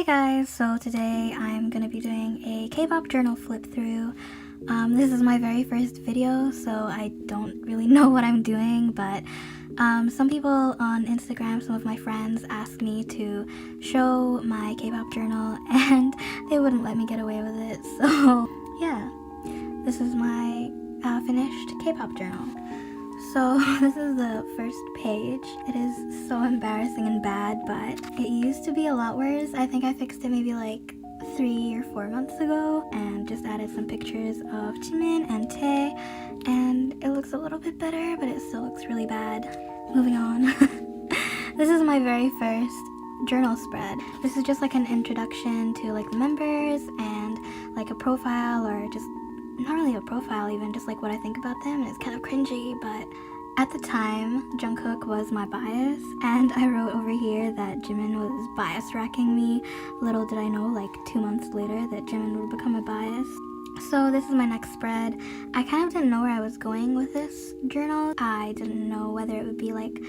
Hey guys, so today I'm gonna be doing a K-pop journal flip through. This is my very first video, so I don't really know what I'm doing, but some people on Instagram, some of my friends asked me to show my K-pop journal and they wouldn't let me get away with it, so yeah, this is my finished K-pop journal. So this is the first page. It is so embarrassing and bad, but it used to be a lot worse. I think I fixed it maybe like 3 or 4 months ago and just added some pictures of Jimin and Tae, and it looks a little bit better, but it still looks really bad. Moving on. This is my very first journal spread. This is just like an introduction to like the members and like a profile, or just not really a profile even, just like what I think about them, and it's kind of cringy, but at the time, Jungkook was my bias, and I wrote over here that Jimin was bias racking me. Little did I know, like 2 months later, that Jimin would become a bias. So this is my next spread. I kind of didn't know where I was going with this journal. I didn't know whether it would be like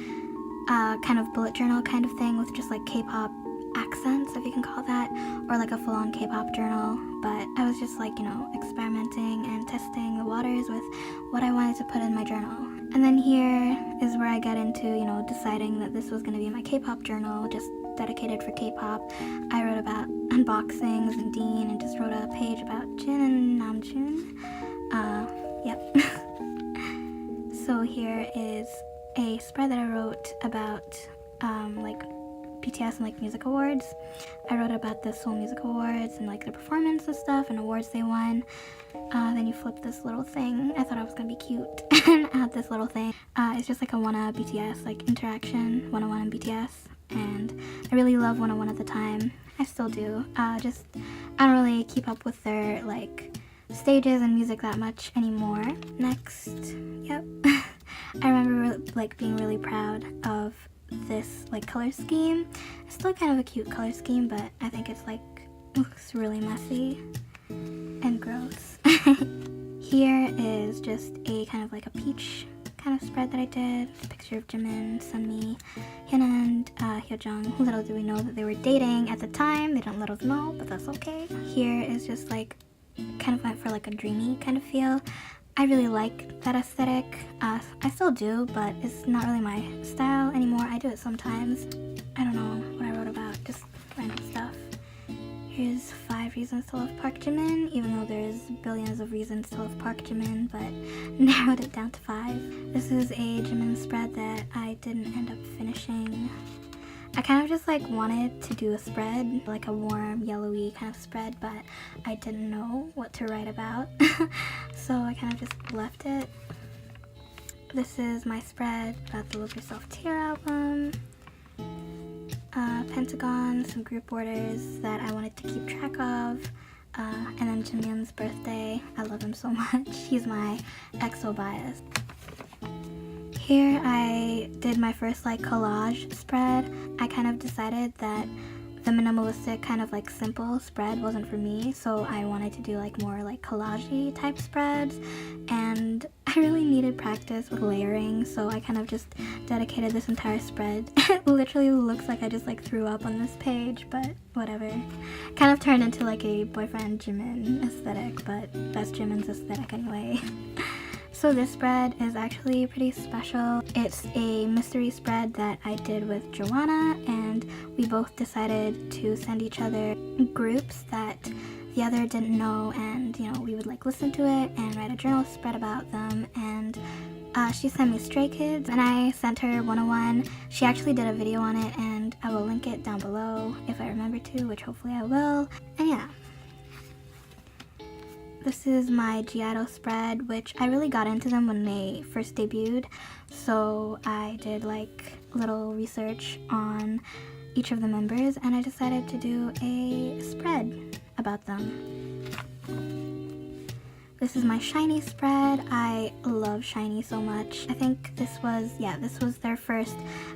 a kind of bullet journal kind of thing with just like K-pop accents, if you can call that, or like a full-on K-pop journal, but I was just like, you know, experimenting and testing the waters with what I wanted to put in my journal. And then here is where I get into, you know, deciding that this was going to be my K-pop journal, just dedicated for K-pop. I wrote about unboxings and Dean, and just wrote a page about Jin and Namjoon. Yep. So here is a spread that I wrote about like BTS and like music awards. I wrote about the Seoul Music Awards and like the performance and stuff and awards they won. Then you flip this little thing. I thought I was gonna be cute and add this little thing. It's just like a Wanna BTS like interaction, 101 and BTS, and I really love 101 at the time. I still do. I don't really keep up with their like stages and music that much anymore. Next, yep. I remember like being really proud of this like color scheme. It's still kind of a cute color scheme, but I think it's like looks really messy and gross. Here is just a kind of like a peach kind of spread that I did. A picture of Jimin, Sunmi, Hyuna, and Hyojung. Little do we know that they were dating at the time. They didn't let us know, but that's okay. Here is just like kind of went for like a dreamy kind of feel. I really like that aesthetic. I still do, but it's not really my style anymore. I do it sometimes. I don't know what I wrote about, just random stuff. Here's 5 reasons to love Park Jimin, even though there's billions of reasons to love Park Jimin, but narrowed it down to 5. This is a Jimin spread that I didn't end up finishing. I kind of just like wanted to do a spread, like a warm, yellowy kind of spread, but I didn't know what to write about, so I kind of just left it. This is my spread about the Love Yourself Tear album, Pentagon, some group orders that I wanted to keep track of, and then Jimin's birthday. I love him so much. He's my EXO bias. Here I did my first like collage spread. I kind of decided that the minimalistic kind of like simple spread wasn't for me, so I wanted to do like more like collage-y type spreads, and I really needed practice with layering, so I kind of just dedicated this entire spread. It literally looks like I just like threw up on this page, but whatever. Kind of turned into like a boyfriend Jimin aesthetic, but that's Jimin's aesthetic anyway. So this spread is actually pretty special. It's a mystery spread that I did with Joanna, and we both decided to send each other groups that the other didn't know, and you know, we would like listen to it and write a journal spread about them. And she sent me Stray Kids and I sent her 101. She actually did a video on it, and I will link it down below if I remember to, which hopefully I will. And yeah. This is my G-Idol spread, which I really got into them when they first debuted, so I did like little research on each of the members, and I decided to do a spread about them. This is my SHINee spread. I love SHINee so much. I think this was their first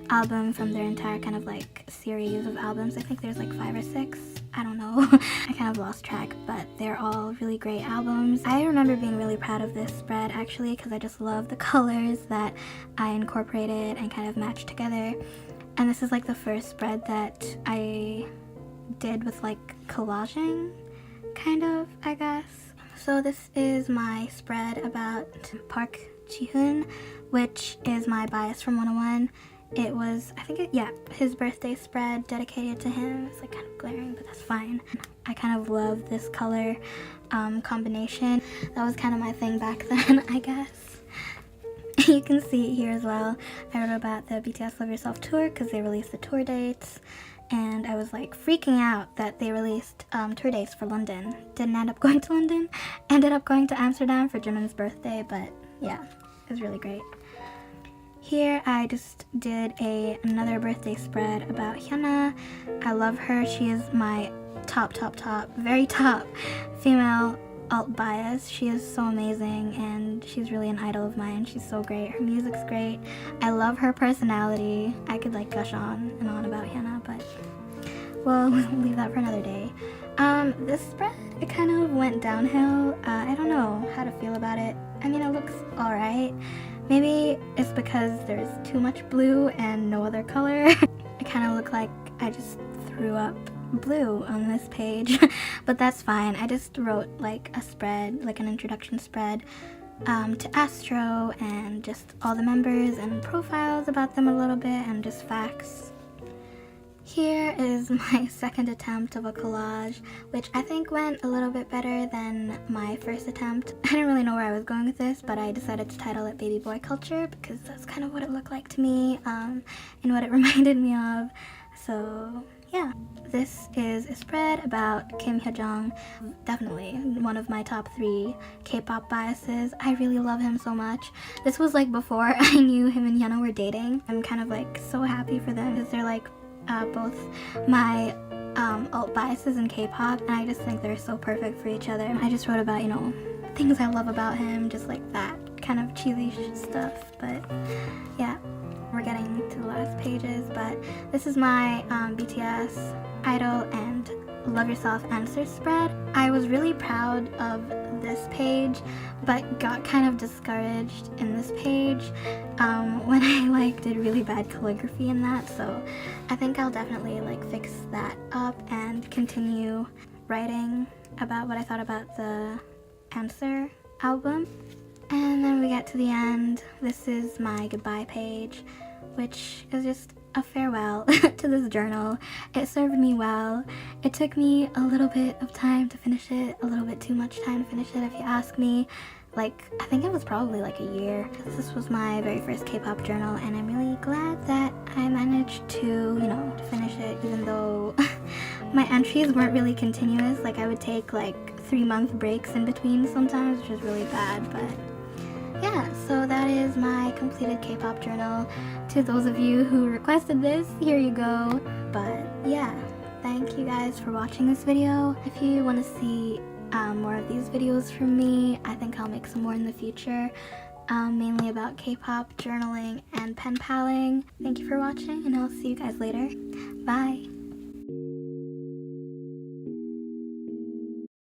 album from their entire kind of like series of albums. I think there's like 5 or 6. I don't know. I kind of lost track, but they're all really great albums. I remember being really proud of this spread actually, because I just love the colors that I incorporated and kind of matched together. And this is like the first spread that I did with like collaging, kind of, I guess. So this is my spread about Park Ji-hoon, which is my bias from 101. It was, I think, his birthday spread dedicated to him. It's like kind of glaring, but that's fine. I kind of love this color combination. That was kind of my thing back then, I guess. You can see it here as well. I wrote about the BTS Love Yourself tour because they released the tour dates. And I was like freaking out that they released tour dates for London. Didn't end up going to London. Ended up going to Amsterdam for Jimin's birthday, but yeah, it was really great. Here I just did another birthday spread about Hyuna. I love her. She is my very top female alt bias. She is so amazing and she's really an idol of mine. She's so great. Her music's great. I love her personality. I could like gush on and on about Hyuna, but we'll leave that for another day. This spread, it kind of went downhill. I don't know how to feel about it. I mean, it looks alright. Maybe it's because there's too much blue and no other color. It kind of looked like I just threw up blue on this page, but that's fine. I just wrote like a spread, like an introduction spread to Astro and just all the members and profiles about them a little bit and just facts. Here is my second attempt of a collage, which I think went a little bit better than my first attempt. I didn't really know where I was going with this, but I decided to title it Baby Boy Culture because that's kind of what it looked like to me and what it reminded me of. So yeah, this is a spread about Kim Hyo-jung, definitely one of my top 3 K-pop biases. I really love him so much. This was like before I knew him and Hyuna were dating. I'm kind of like so happy for them because they're like both my alt biases in K-pop, and I just think they're so perfect for each other. I just wrote about, you know, things I love about him, just like that kind of cheesy stuff, but yeah. We're getting to the last pages, but this is my BTS Idol and Love Yourself answer spread. I was really proud of this page, but got kind of discouraged in this page when I like did really bad calligraphy in that, so I think I'll definitely like fix that up and continue writing about what I thought about the answer album. And then we get to the end. This is my goodbye page, which is just a farewell to this journal. It served me well. It took me a little bit of time to finish it, a little bit too much time to finish it if you ask me. Like, I think it was probably like a year. This was my very first K-pop journal, and I'm really glad that I managed to, you know, to finish it, even though my entries weren't really continuous. Like, I would take like 3-month breaks in between sometimes, which was really bad, but yeah, so that is my completed K-pop journal. To those of you who requested this, here you go. But yeah, thank you guys for watching this video. If you want to see more of these videos from me, I think I'll make some more in the future, mainly about K-pop, journaling, and pen paling. Thank you for watching, and I'll see you guys later. Bye!